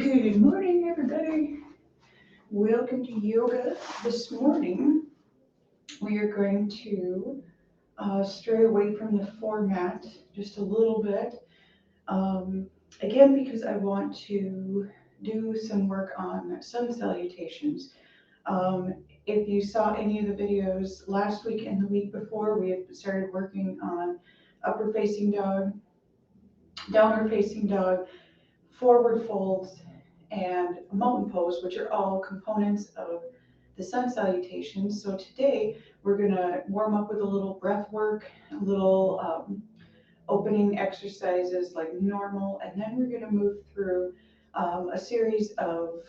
Good morning, everybody. Welcome to yoga. This morning, we are going to stray away from the format just a little bit. Again, because I want to do some work on sun salutations. If you saw any of the videos last week and the week before, we had started working on upper facing dog, downward facing dog, forward folds, and mountain pose, which are all components of the sun salutations. So today we're gonna warm up with a little breath work, a little opening exercises like normal, and then we're gonna move through a series of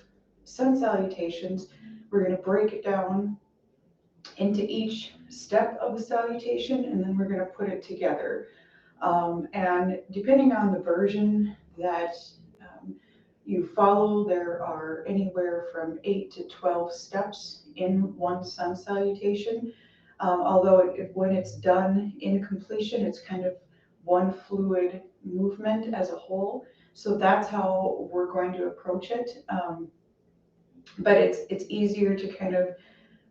sun salutations. We're gonna break it down into each step of the salutation, and then we're gonna put it together. And depending on the version that you follow, there are anywhere from 8 to 12 steps in one sun salutation. Although when it's done in completion, it's kind of one fluid movement as a whole. So that's how we're going to approach it. But it's easier to kind of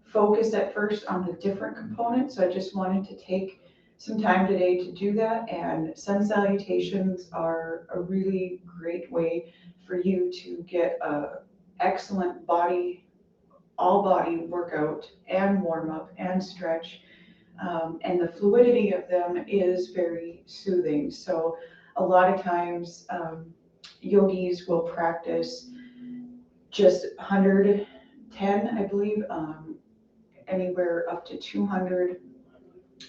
focus at first on the different components. So I just wanted to take some time today to do that. And sun salutations are a really great way for you to get a excellent body, all body workout and warm up and stretch. And the fluidity of them is very soothing. So a lot of times yogis will practice just 110, I believe, anywhere up to 200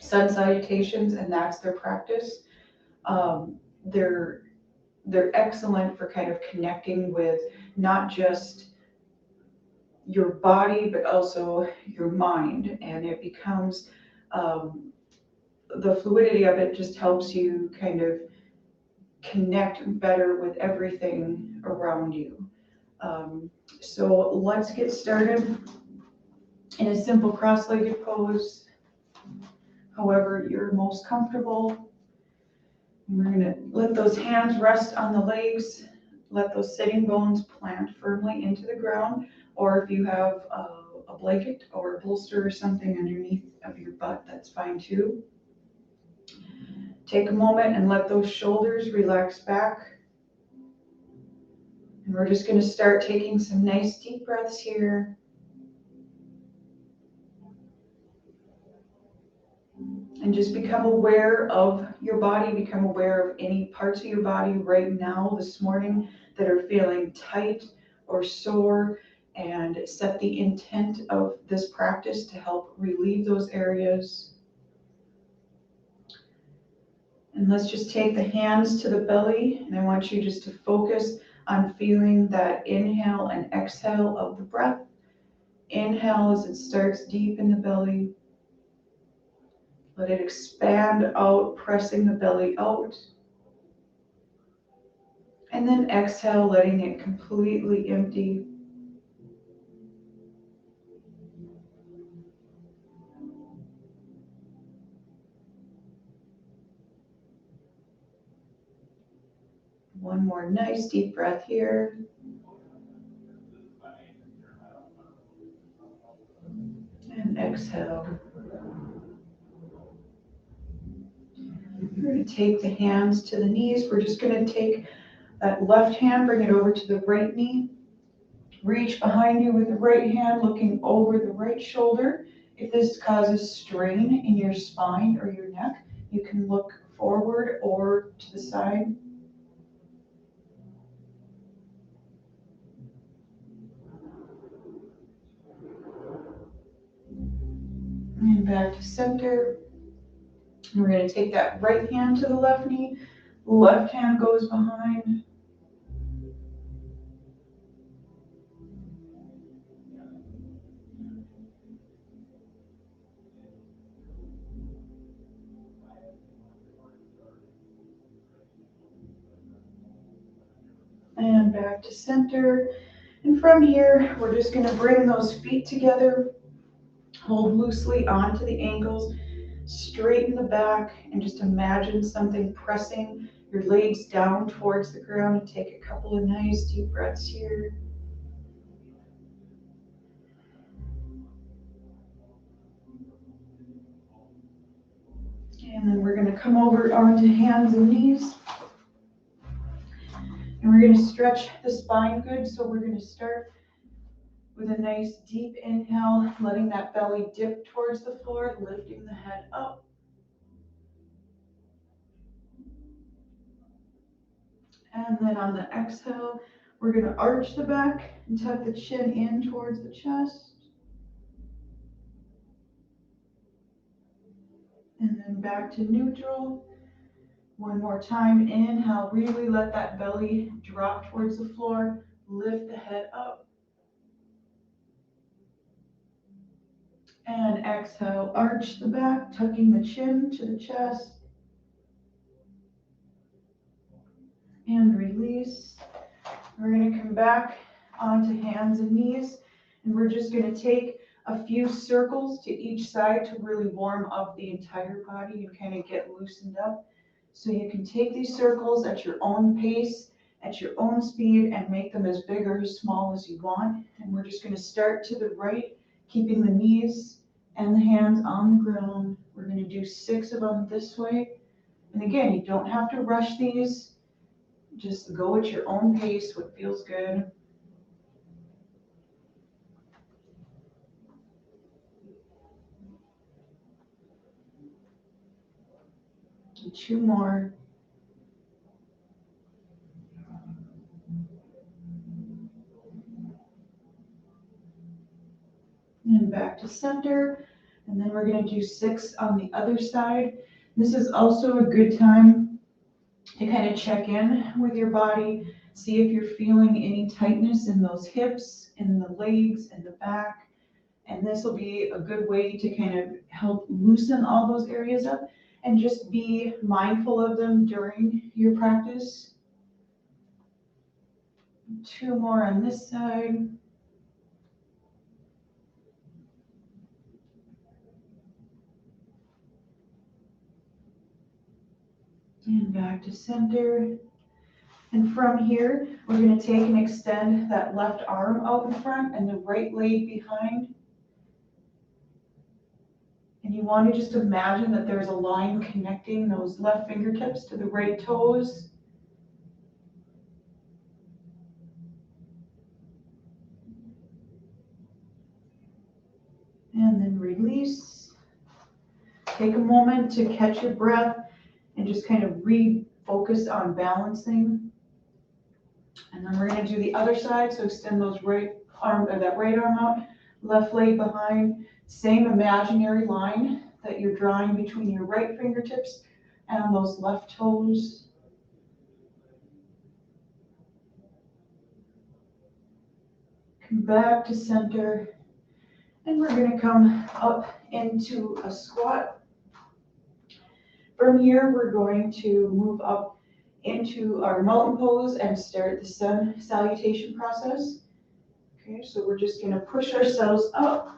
sun salutations, and that's their practice. They're excellent for kind of connecting with not just your body, but also your mind. And it becomes, the fluidity of it just helps you kind of connect better with everything around you. So let's get started in a simple cross-legged pose, however you're most comfortable. We're gonna let those hands rest on the legs, let those sitting bones plant firmly into the ground, or if you have a blanket or a bolster or something underneath of your butt, that's fine too. Take a moment and let those shoulders relax back. And we're just gonna start taking some nice deep breaths here. And just become aware of your body, become aware of any parts of your body right now this morning that are feeling tight or sore, and set the intent of this practice to help relieve those areas. And let's just take the hands to the belly, and I want you just to focus on feeling that inhale and exhale of the breath. Inhale as it starts deep in the belly. Let it expand out, pressing the belly out. And then exhale, letting it completely empty. One more nice deep breath here. And exhale. We're going to take the hands to the knees. We're just going to take that left hand, bring it over to the right knee. Reach behind you with the right hand, looking over the right shoulder. If this causes strain in your spine or your neck, you can look forward or to the side. And back to center. And we're going to take that right hand to the left knee. Left hand goes behind. And back to center. And from here, we're just going to bring those feet together. Hold loosely onto the ankles. straighten the back and just imagine something pressing your legs down towards the ground, and take a couple of nice deep breaths here. And then we're going to come over onto hands and knees. And we're going to stretch the spine good. So we're going to start with a nice deep inhale, letting that belly dip towards the floor, lifting the head up. And then on the exhale, we're going to arch the back and tuck the chin in towards the chest. And then back to neutral. One more time, inhale, really let that belly drop towards the floor, lift the head up. And exhale, arch the back, tucking the chin to the chest. And release. We're going to come back onto hands and knees, and we're just going to take a few circles to each side to really warm up the entire body and kind of get loosened up. So you can take these circles at your own pace, at your own speed, and make them as big or as small as you want. And we're just going to start to the right, keeping the knees and the hands on the ground. We're going to do 6 of them this way. And again, you don't have to rush these. Just go at your own pace, what feels good. And 2 more. And back to center. And then we're going to do 6 on the other side. This is also a good time to kind of check in with your body, see if you're feeling any tightness in those hips, in the legs, and the back. And this will be a good way to kind of help loosen all those areas up, and just be mindful of them during your practice. 2 more on this side. And back to center. And from here, we're going to take and extend that left arm out in front and the right leg behind. And you want to just imagine that there's a line connecting those left fingertips to the right toes. And then release. Take a moment to catch your breath and just kind of refocus on balancing. And then we're going to do the other side. So extend those that right arm out, left leg behind. Same imaginary line that you're drawing between your right fingertips and those left toes. Come back to center. And we're going to come up into a squat. From here, we're going to move up into our mountain pose and start the sun salutation process. Okay, so we're just going to push ourselves up,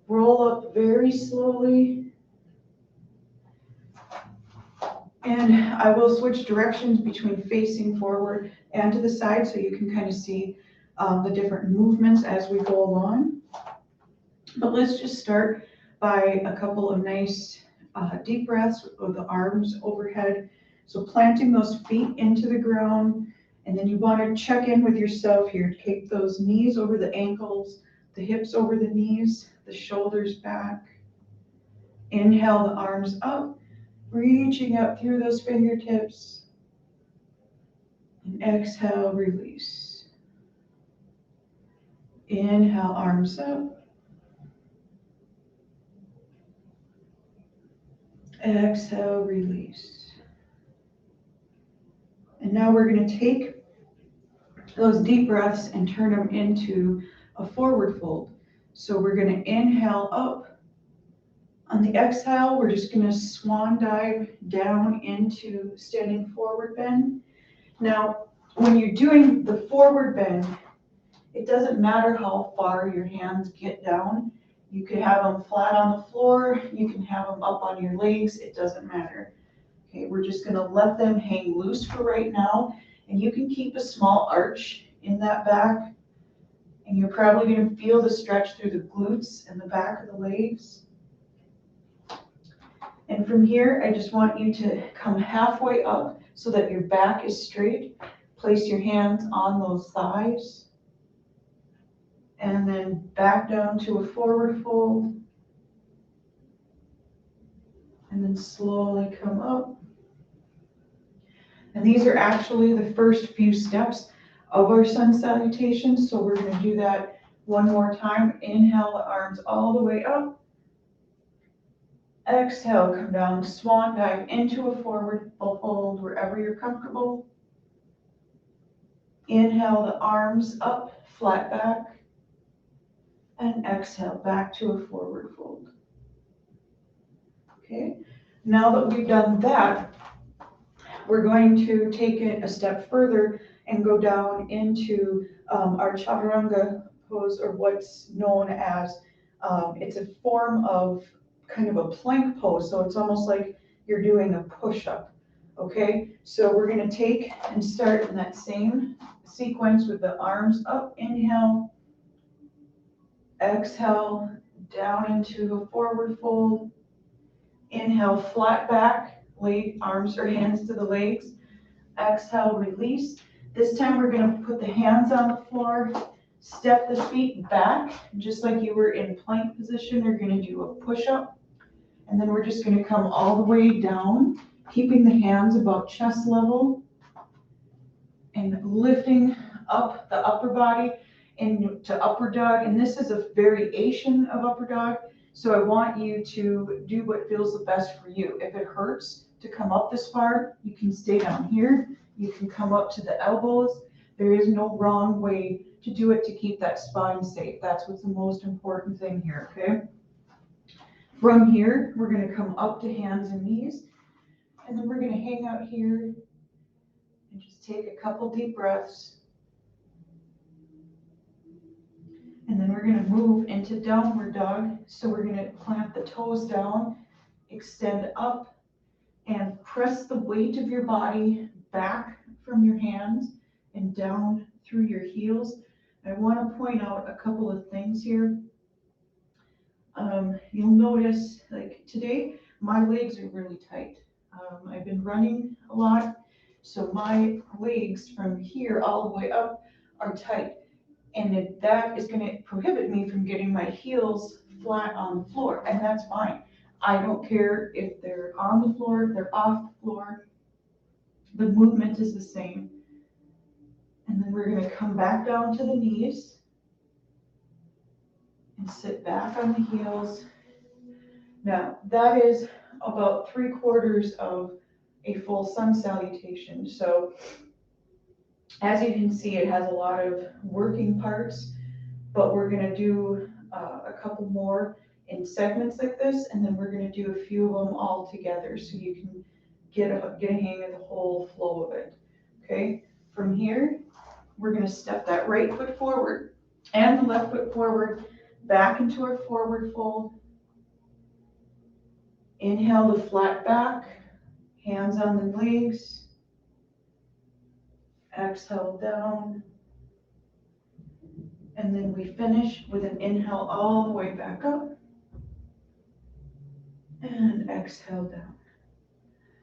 roll up very slowly. And I will switch directions between facing forward and to the side so you can kind of see the different movements as we go along. But let's just start by a couple of nice deep breaths with the arms overhead. So planting those feet into the ground, and then you want to check in with yourself here. Take those knees over the ankles, the hips over the knees, the shoulders back. Inhale the arms up, reaching up through those fingertips. And exhale, release. Inhale, arms up. Exhale, release. And now we're going to take those deep breaths and turn them into a forward fold. So we're going to inhale up. On the exhale, we're just going to swan dive down into standing forward bend. Now, when you're doing the forward bend, it doesn't matter how far your hands get down. You could have them flat on the floor, you can have them up on your legs, it doesn't matter. Okay, we're just gonna let them hang loose for right now, and you can keep a small arch in that back, and you're probably gonna feel the stretch through the glutes and the back of the legs. And from here, I just want you to come halfway up so that your back is straight. Place your hands on those thighs. And then back down to a forward fold. And then slowly come up. And these are actually the first few steps of our sun salutation. So we're going to do that one more time. Inhale the arms all the way up. Exhale, come down, swan dive into a forward fold wherever you're comfortable. Inhale the arms up, flat back. And exhale back to a forward fold. Okay, now that we've done that, we're going to take it a step further and go down into our chaturanga pose, or what's known as, it's a form of kind of a plank pose. So it's almost like you're doing a push-up. Okay, so we're going to take and start in that same sequence with the arms up. Inhale. Exhale, down into a forward fold. Inhale, flat back, arms or hands to the legs. Exhale, release. This time we're going to put the hands on the floor, step the feet back, just like you were in plank position. You're going to do a push-up, and then we're just going to come all the way down, keeping the hands above chest level, and lifting up the upper body into upward dog. And this is a variation of upward dog, so I want you to do what feels the best for you. If it hurts to come up this far, you can stay down here. You can come up to the elbows. There is no wrong way to do it to keep that spine safe. That's what's the most important thing here, okay? From here, we're going to come up to hands and knees, and then we're going to hang out here and just take a couple deep breaths. And then we're going to move into downward dog. So we're going to plant the toes down, extend up, and press the weight of your body back from your hands and down through your heels. I want to point out a couple of things here. You'll notice, like today, my legs are really tight. I've been running a lot, so my legs from here all the way up are tight. And that is going to prohibit me from getting my heels flat on the floor, and that's fine. I don't care if they're on the floor, if they're off the floor. The movement is the same. And then we're going to come back down to the knees and sit back on the heels. Now, that is about 3/4 of a full sun salutation. So as you can see, it has a lot of working parts, but we're going to do a couple more in segments like this, and then we're going to do a few of them all together so you can get a hang of the whole flow of it. Okay, from here, we're going to step that right foot forward and the left foot forward back into our forward fold. Inhale to flat back, hands on the legs. Exhale down. And then we finish with an inhale all the way back up. And exhale down.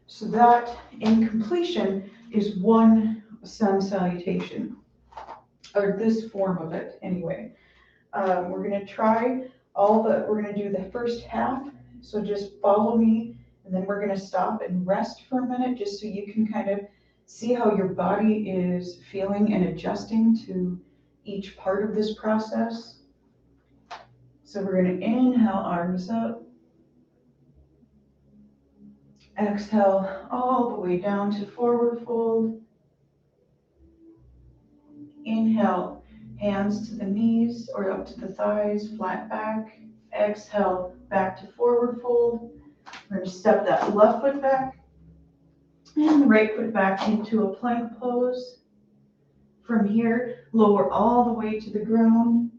So that, in completion, is one sun salutation, or this form of it anyway. We're going to try we're going to do the first half. So just follow me, and then we're going to stop and rest for a minute just so you can kind of see how your body is feeling and adjusting to each part of this process. So we're going to inhale, arms up. Exhale all the way down to forward fold. Inhale, hands to the knees or up to the thighs, flat back. Exhale, back to forward fold. We're going to step that left foot back and the right foot back into a plank pose. From here, lower all the way to the ground.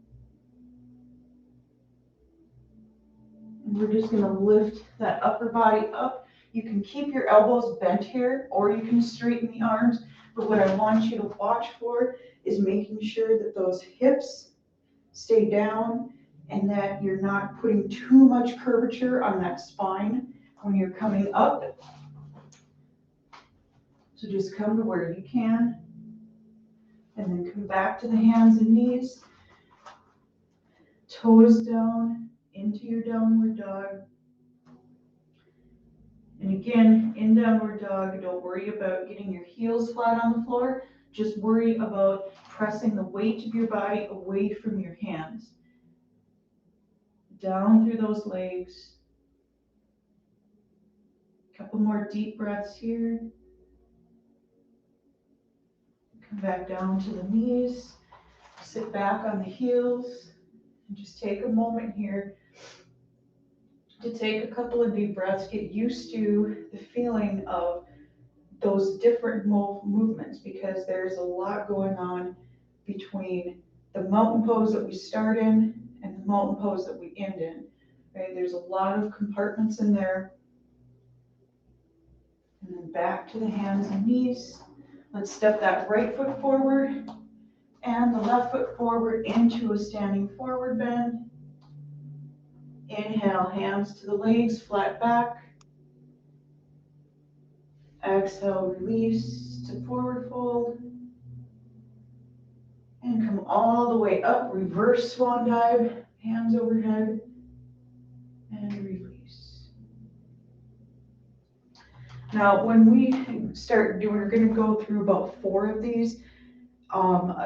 We're just gonna lift that upper body up. You can keep your elbows bent here, or you can straighten the arms. But what I want you to watch for is making sure that those hips stay down and that you're not putting too much curvature on that spine when you're coming up. So just come to where you can, and then come back to the hands and knees, toes down into your downward dog. And again, in downward dog, don't worry about getting your heels flat on the floor. Just worry about pressing the weight of your body away from your hands. Down through those legs. A couple more deep breaths here. Come back down to the knees. Sit back on the heels. And just take a moment here to take a couple of deep breaths. Get used to the feeling of those different movements, because there's a lot going on between the mountain pose that we start in and the mountain pose that we end in. Right? There's a lot of compartments in there. And then back to the hands and knees. Let's step that right foot forward and the left foot forward into a standing forward bend. Inhale, hands to the legs, flat back. Exhale, release to forward fold. And come all the way up, reverse swan dive, hands overhead, and release. Now, when we start doing, we're going to go through about 4 of these,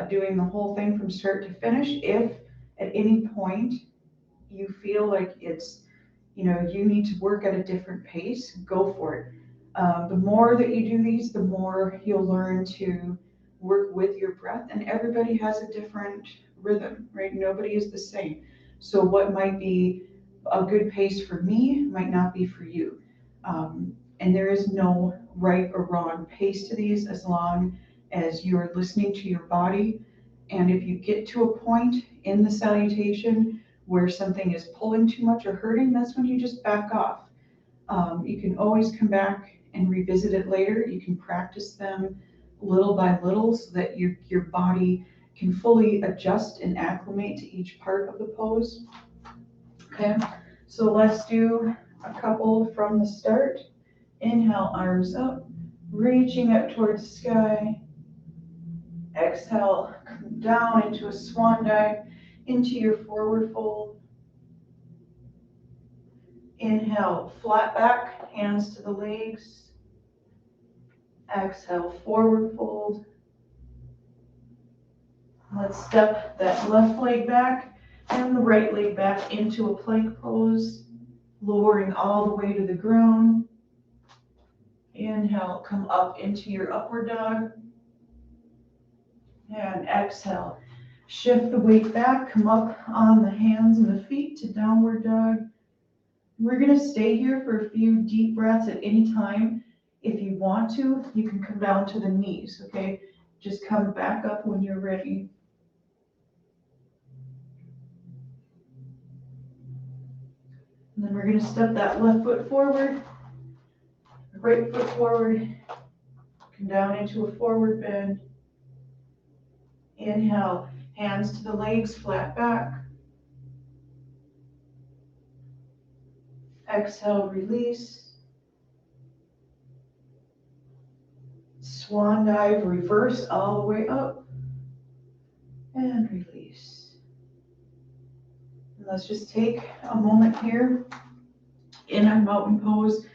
doing the whole thing from start to finish. If at any point you feel like it's, you need to work at a different pace, go for it. The more that you do these, the more you'll learn to work with your breath, and everybody has a different rhythm, right? Nobody is the same. So what might be a good pace for me might not be for you. And there is no right or wrong pace to these, as long as you're listening to your body. And if you get to a point in the salutation where something is pulling too much or hurting, that's when you just back off. You can always come back and revisit it later. You can practice them little by little so that your body can fully adjust and acclimate to each part of the pose. Okay, so let's do a couple from the start. Inhale, arms up, reaching up towards the sky. Exhale, come down into a swan dive, into your forward fold. Inhale, flat back, hands to the legs. Exhale, forward fold. Let's step that left leg back and the right leg back into a plank pose, lowering all the way to the ground. Inhale, come up into your upward dog. And exhale, shift the weight back, come up on the hands and the feet to downward dog. We're going to stay here for a few deep breaths at any time. If you want to, you can come down to the knees, okay? Just come back up when you're ready. And then we're going to step that left foot forward, right foot forward, come down into a forward bend. Inhale, hands to the legs, flat back. Exhale, release. Swan dive, reverse all the way up. And release. And let's just take a moment here in our mountain pose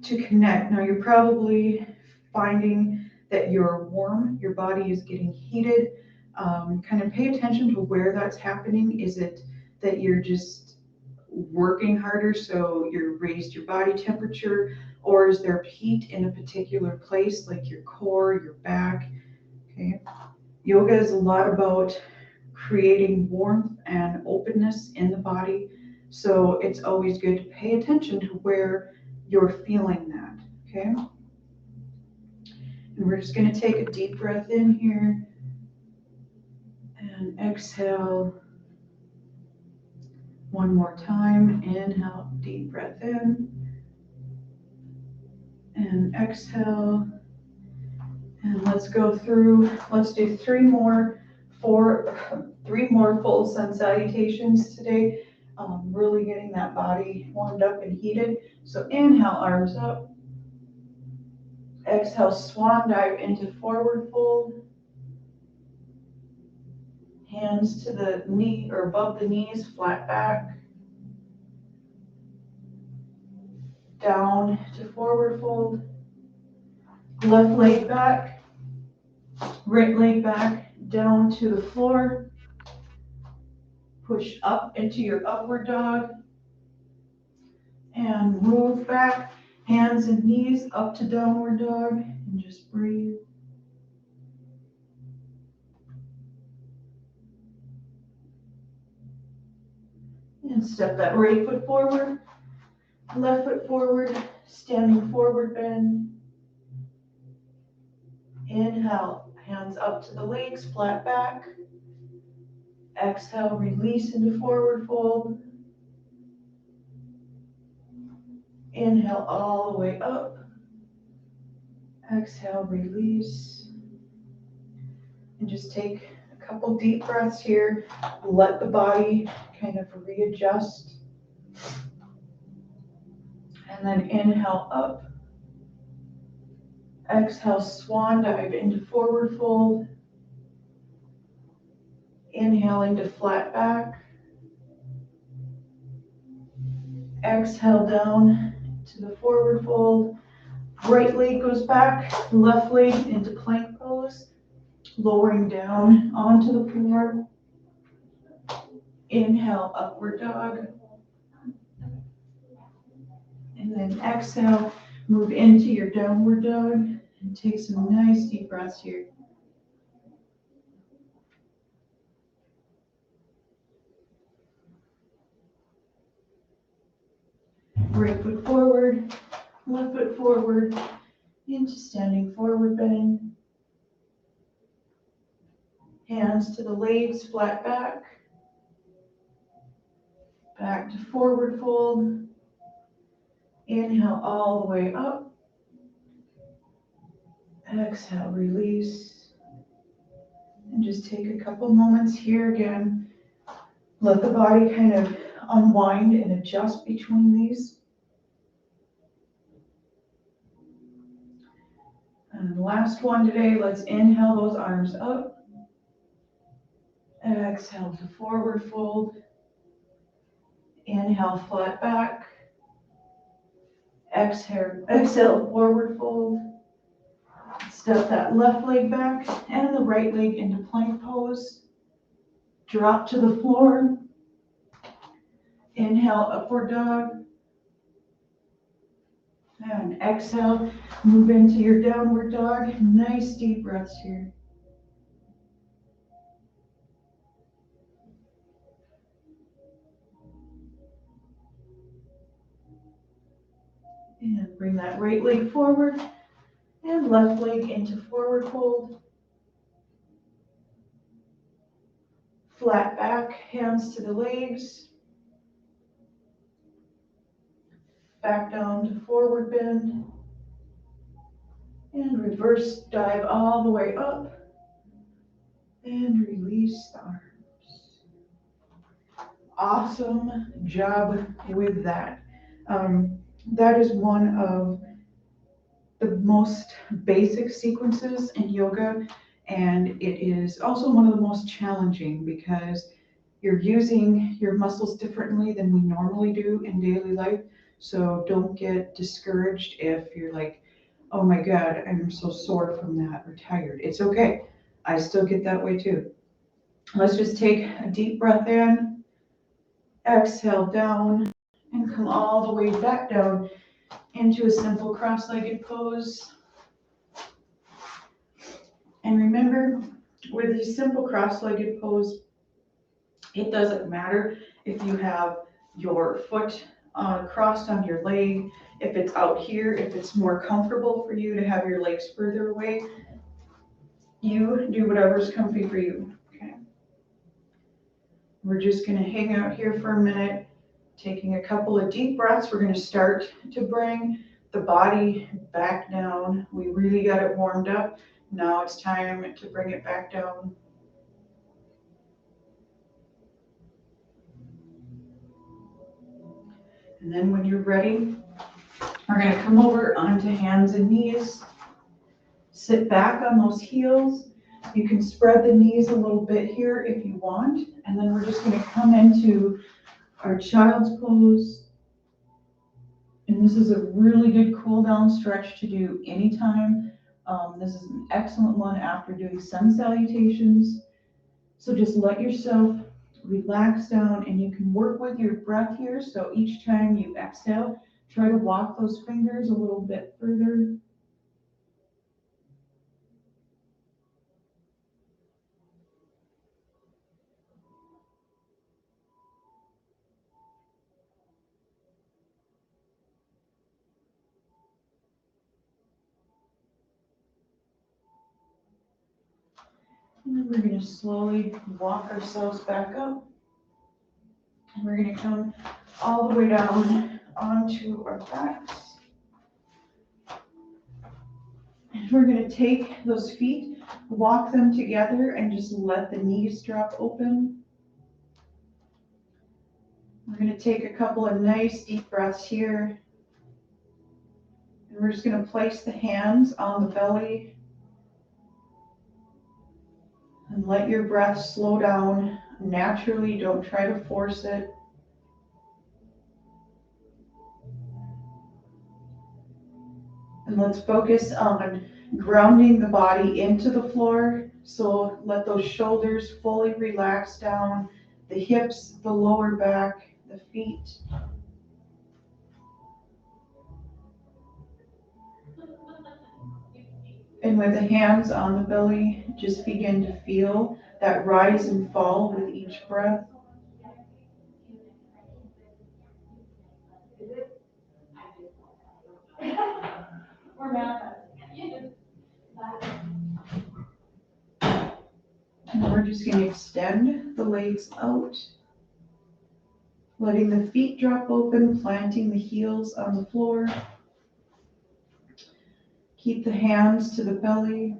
to connect. Now you're probably finding that you're warm, your body is getting heated. Kind of pay attention to where that's happening. Is it that you're just working harder, so you're raised your body temperature, or is there heat in a particular place, like your core, your back? Okay. Yoga is a lot about creating warmth and openness in the body, so it's always good to pay attention to where you're feeling that. Okay. And we're just going to take a deep breath in here and exhale. One more time. Inhale, deep breath in. And exhale. And let's go through, let's do three more full sun salutations today. Really getting that body warmed up and heated. So inhale, arms up. Exhale, swan dive into forward fold. Hands to the knee or above the knees, flat back. Down to forward fold. Left leg back. Right leg back, down to the floor. Push up into your upward dog. And move back, hands and knees up to downward dog, and just breathe. And step that right foot forward, left foot forward, standing forward bend. Inhale, hands up to the legs, flat back. Exhale, release into forward fold. Inhale all the way up. Exhale, release. And just take a couple deep breaths here. Let the body kind of readjust. And then inhale up. Exhale, swan dive into forward fold. Inhale into flat back. Exhale down to the forward fold. Right leg goes back, left leg into plank pose. Lowering down onto the floor. Inhale, upward dog. And then exhale, move into your downward dog and take some nice deep breaths here. Right foot forward, left foot forward, into standing forward bend. Hands to the legs, flat back. Back to forward fold. Inhale all the way up. Exhale, release. And just take a couple moments here again. Let the body kind of unwind and adjust between these. And last one today, let's inhale those arms up. Exhale to forward fold. Inhale, flat back. Exhale, forward fold. Step that left leg back and the right leg into plank pose. Drop to the floor. Inhale, upward dog. And exhale, move into your downward dog. Nice deep breaths here. And bring that right leg forward and left leg into forward fold. Flat back, hands to the legs. Back down to forward bend. And reverse dive all the way up. And release the arms. Awesome job with that. That is one of the most basic sequences in yoga, and it is also one of the most challenging because you're using your muscles differently than we normally do in daily life. So don't get discouraged if you're like, oh my God, I'm so sore from that or tired. It's okay. I still get that way too. Let's just take a deep breath in, exhale down, and come all the way back down into a simple cross-legged pose. And remember, with a simple cross-legged pose, it doesn't matter if you have your foot crossed on your leg, if it's out here, if it's more comfortable for you to have your legs further away. You do whatever's comfy for you. Okay. We're just going to hang out here for a minute. Taking a couple of deep breaths, we're going to start to bring the body back down. We really got it warmed up. Now it's time to bring it back down. And then when you're ready, we're going to come over onto hands and knees. Sit back on those heels. You can spread the knees a little bit here if you want. And then we're just going to come into our child's pose. And this is a really good cool down stretch to do anytime. This is an excellent one after doing sun salutations. So just let yourself relax down, and you can work with your breath here. So each time you exhale, try to walk those fingers a little bit further. And then we're going to slowly walk ourselves back up. And we're going to come all the way down onto our backs. And we're going to take those feet, walk them together, and just let the knees drop open. We're going to take a couple of nice deep breaths here. And we're just going to place the hands on the belly. And let your breath slow down naturally. Don't try to force it. And let's focus on grounding the body into the floor. So let those shoulders fully relax down, the hips, the lower back, the feet. And with the hands on the belly, just begin to feel that rise and fall with each breath. And we're just going to extend the legs out, letting the feet drop open, planting the heels on the floor. Keep the hands to the belly.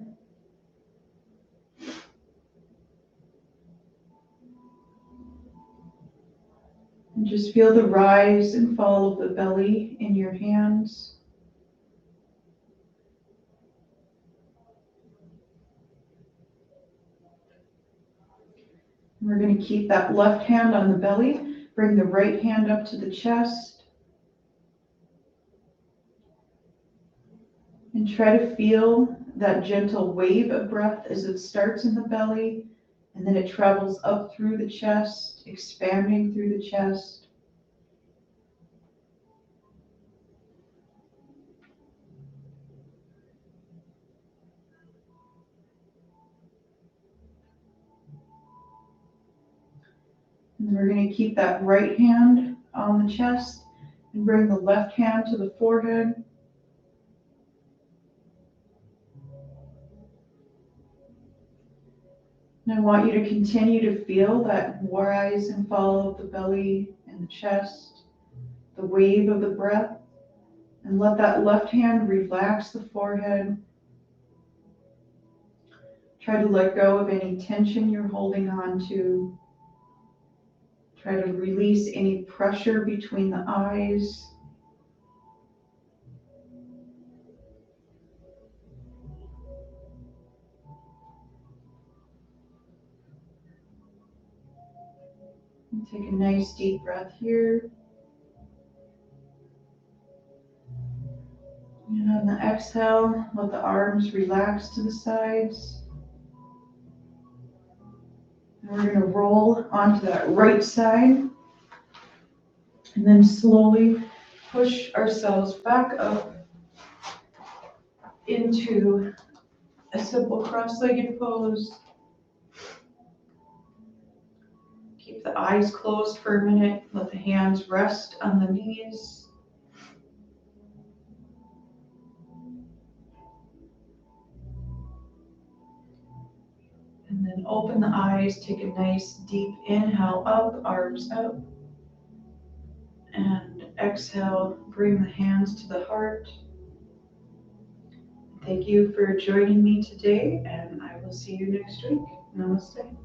And just feel the rise and fall of the belly in your hands. We're going to keep that left hand on the belly. Bring the right hand up to the chest. And try to feel that gentle wave of breath as it starts in the belly, and then it travels up through the chest, expanding through the chest. And we're going to keep that right hand on the chest and bring the left hand to the forehead. And I want you to continue to feel that rise and fall of the belly and the chest, the wave of the breath, and let that left hand relax the forehead. Try to let go of any tension you're holding on to. Try to release any pressure between the eyes. And take a nice deep breath here. And on the exhale, let the arms relax to the sides. And we're going to roll onto that right side. And then slowly push ourselves back up into a simple cross-legged pose. Keep the eyes closed for a minute. Let the hands rest on the knees. And then open the eyes. Take a nice deep inhale up, arms up. exhale, bring the hands to the heart. Thank you for joining me today, and I will see you next week. Namaste.